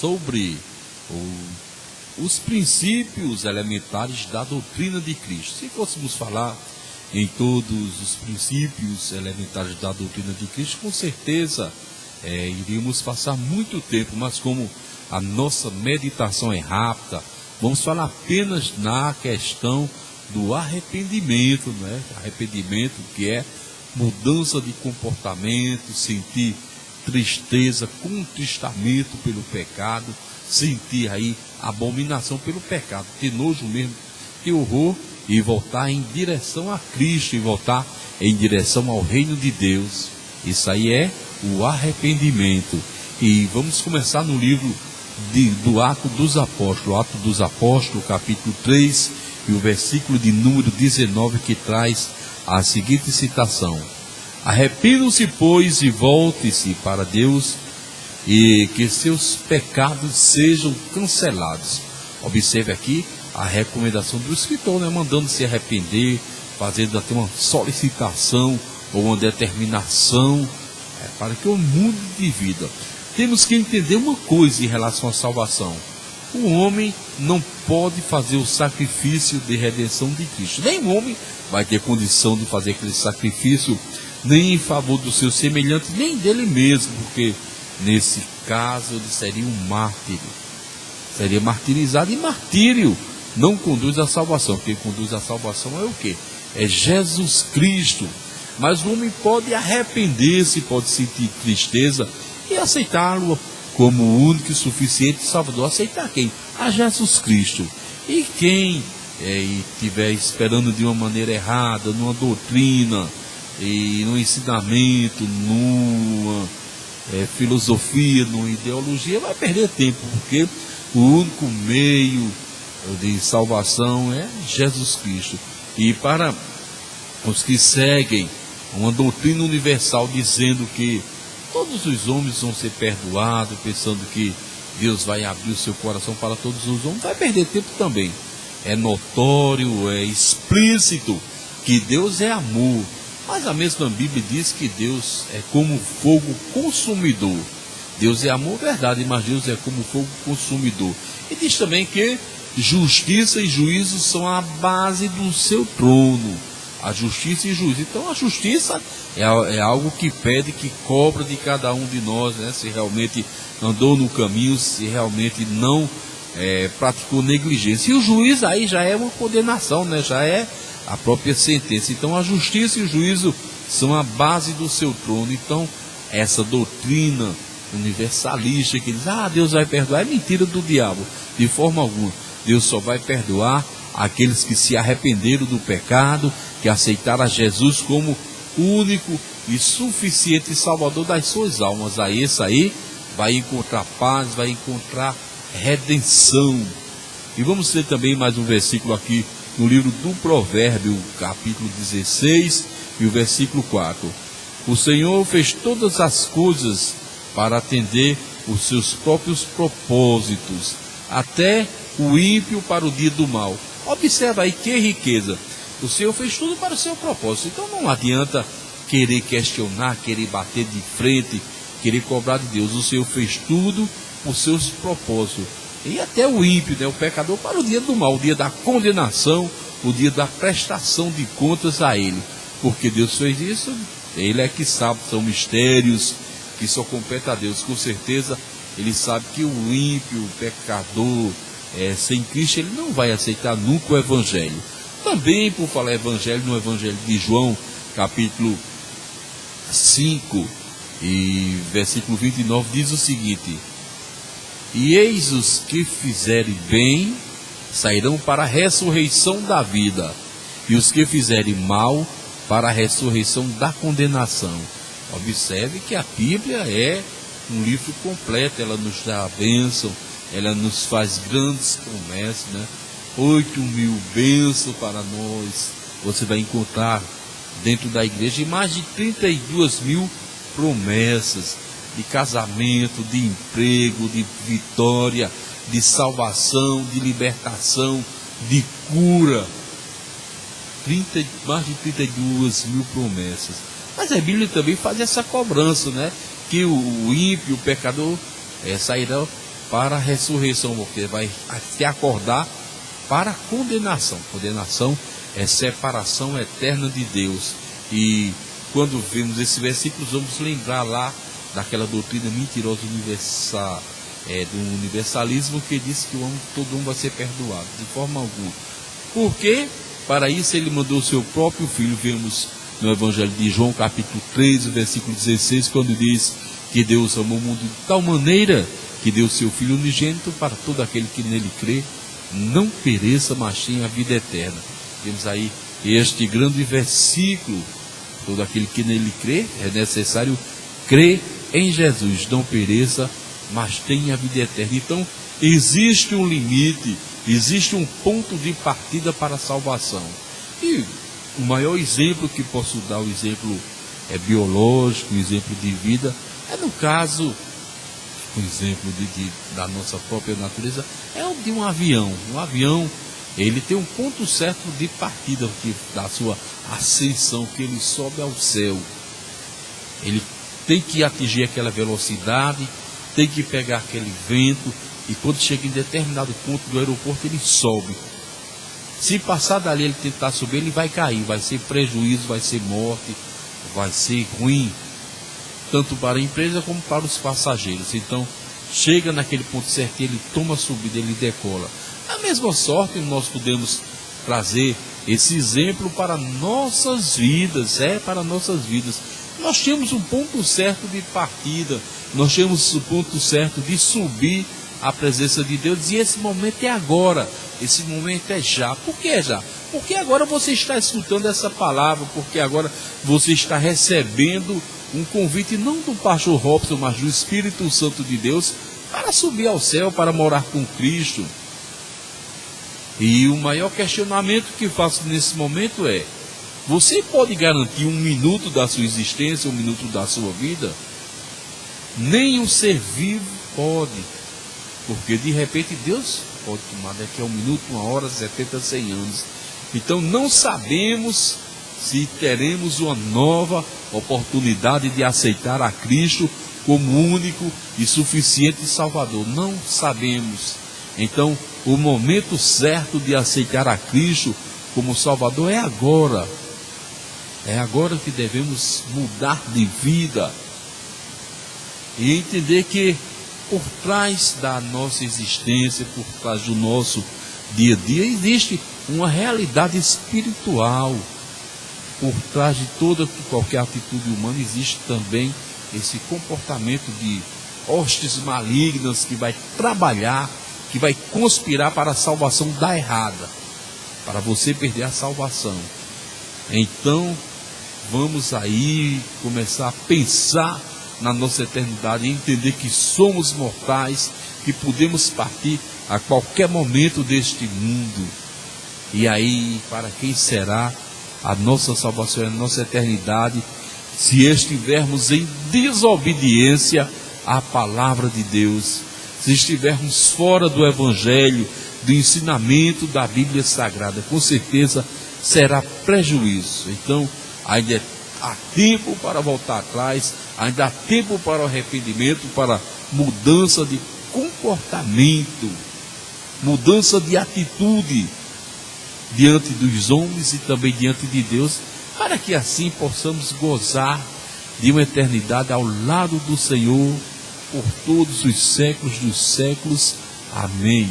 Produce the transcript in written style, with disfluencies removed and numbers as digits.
sobre os princípios elementares da doutrina de Cristo. Se fôssemos falar em todos os princípios elementares da doutrina de Cristo, com certeza iríamos passar muito tempo, mas como a nossa meditação é rápida, vamos falar apenas na questão do arrependimento, né? Arrependimento que é mudança de comportamento, sentir tristeza, contristamento pelo pecado, sentir aí abominação pelo pecado, ter nojo mesmo, ter horror, e voltar em direção a Cristo, e voltar em direção ao reino de Deus. Isso aí é o arrependimento. E vamos começar no livro do Atos dos Apóstolos, capítulo 3, e o versículo de número 19, que traz a seguinte citação: arrependam-se, pois, e volte-se para Deus, e que seus pecados sejam cancelados. Observe aqui a recomendação do escritor, né? Mandando se arrepender, fazendo até uma solicitação ou uma determinação para que o mundo de vida. Temos que entender uma coisa em relação à salvação: o homem não pode fazer o sacrifício de redenção de Cristo. Nem o homem vai ter condição de fazer aquele sacrifício, nem em favor dos seus semelhantes, nem dele mesmo, porque nesse caso ele seria um mártir, seria martirizado, e martírio não conduz à salvação. Quem conduz à salvação é o quê? É Jesus Cristo. Mas o homem pode arrepender-se, pode sentir tristeza e aceitá-lo como o único e suficiente Salvador. Aceitar quem? A Jesus Cristo. E quem estiver esperando de uma maneira errada, numa doutrina, e num ensinamento, numa filosofia, numa ideologia, vai perder tempo, porque o único meio de salvação é Jesus Cristo. E para os que seguem uma doutrina universal dizendo que todos os homens vão ser perdoados, pensando que Deus vai abrir o seu coração para todos os homens, vai perder tempo também. É notório, é explícito que Deus é amor, mas a mesma Bíblia diz que Deus é como fogo consumidor. Deus é amor, verdade, mas Deus é como fogo consumidor. E diz também que justiça e juízo são a base do seu trono. A justiça e juízo. Então a justiça é algo que pede, que cobra de cada um de nós, né? Se realmente andou no caminho, se realmente não praticou negligência. E o juízo aí já é uma condenação, né? Já é a própria sentença. Então a justiça e o juízo são a base do seu trono. Então essa doutrina universalista que diz, Deus vai perdoar, é mentira do diabo. De forma alguma. Deus só vai perdoar aqueles que se arrependeram do pecado, que aceitaram a Jesus como único e suficiente Salvador das suas almas. A esse aí vai encontrar paz, vai encontrar redenção. E vamos ter também mais um versículo aqui no livro do Provérbio, capítulo 16 e o versículo 4. O Senhor fez todas as coisas para atender os seus próprios propósitos, até o ímpio para o dia do mal. Observa aí que riqueza. O Senhor fez tudo para o seu propósito. Então não adianta querer questionar, querer bater de frente, querer cobrar de Deus. O Senhor fez tudo por seus propósitos. E até o ímpio, né, o pecador, para o dia do mal, o dia da condenação, o dia da prestação de contas a Ele. Porque Deus fez isso, Ele é que sabe, são mistérios que só competem a Deus. Com certeza Ele sabe que o ímpio, o pecador, sem Cristo, ele não vai aceitar nunca o Evangelho. Também, por falar Evangelho, no Evangelho de João, capítulo 5 e versículo 29, diz o seguinte: e eis os que fizerem bem sairão para a ressurreição da vida, e os que fizerem mal para a ressurreição da condenação. Observe que a Bíblia é um livro completo, ela nos dá a bênção, ela nos faz grandes promessas, né? 8.000 bênçãos para nós. Você vai encontrar dentro da igreja mais de 32.000 promessas de casamento, de emprego, de vitória, de salvação, de libertação, de cura. Mais de 32.000 promessas. Mas a Bíblia também faz essa cobrança, né? Que o ímpio, o pecador, sairá para a ressurreição, porque vai te acordar para a condenação. Condenação é separação eterna de Deus. E quando vemos esse versículo, vamos lembrar lá daquela doutrina mentirosa do universalismo, que diz que todo mundo vai ser perdoado, de forma alguma. Porque para isso ele mandou o seu próprio filho. Vemos no Evangelho de João, capítulo 13, versículo 16, quando diz que Deus amou o mundo de tal maneira que deu o seu Filho unigênito para todo aquele que nele crê, não pereça, mas tenha a vida eterna. Temos aí este grande versículo: todo aquele que nele crê, é necessário crer em Jesus, não pereça, mas tenha a vida eterna. Então, existe um limite, existe um ponto de partida para a salvação. E o maior exemplo que posso dar, o exemplo biológico, o exemplo de vida, é no caso, o exemplo da nossa própria natureza, é o de um avião. Um avião, ele tem um ponto certo de partida da sua ascensão, que ele sobe ao céu. Ele tem que atingir aquela velocidade, tem que pegar aquele vento, e quando chega em determinado ponto do aeroporto, ele sobe. Se passar dali, ele tentar subir, ele vai cair, vai ser prejuízo, vai ser morte, vai ser ruim, tanto para a empresa como para os passageiros. Então, chega naquele ponto certo, ele toma a subida, ele decola. A mesma sorte, nós podemos trazer esse exemplo para nossas vidas, para nossas vidas. Nós temos um ponto certo de partida, nós temos o ponto certo de subir à presença de Deus, e esse momento é agora, esse momento é já. Por que já? Porque agora você está escutando essa palavra, porque agora você está recebendo um convite não do pastor Robson, mas do Espírito Santo de Deus, para subir ao céu, para morar com Cristo. E o maior questionamento que faço nesse momento é: você pode garantir um minuto da sua existência, um minuto da sua vida? Nem um ser vivo pode, porque de repente Deus pode tomar daqui a um minuto, 1 hora, 70, 100 anos. Então não sabemos se teremos uma nova oportunidade de aceitar a Cristo como único e suficiente Salvador. Não sabemos. Então o momento certo de aceitar a Cristo como Salvador é agora. É agora que devemos mudar de vida e entender que por trás da nossa existência, por trás do nosso dia a dia, existe uma realidade espiritual. Por trás de toda qualquer atitude humana existe também esse comportamento de hostes malignas que vai trabalhar, que vai conspirar para a salvação dar errada, para você perder a salvação. Então, vamos aí começar a pensar na nossa eternidade e entender que somos mortais, que podemos partir a qualquer momento deste mundo. E aí, para quem será a nossa salvação, a nossa eternidade, se estivermos em desobediência à palavra de Deus, se estivermos fora do Evangelho, do ensinamento da Bíblia Sagrada? Com certeza será prejuízo. Então, ainda há tempo para voltar atrás, ainda há tempo para o arrependimento, para mudança de comportamento, mudança de atitude diante dos homens e também diante de Deus, para que assim possamos gozar de uma eternidade ao lado do Senhor por todos os séculos dos séculos. Amém.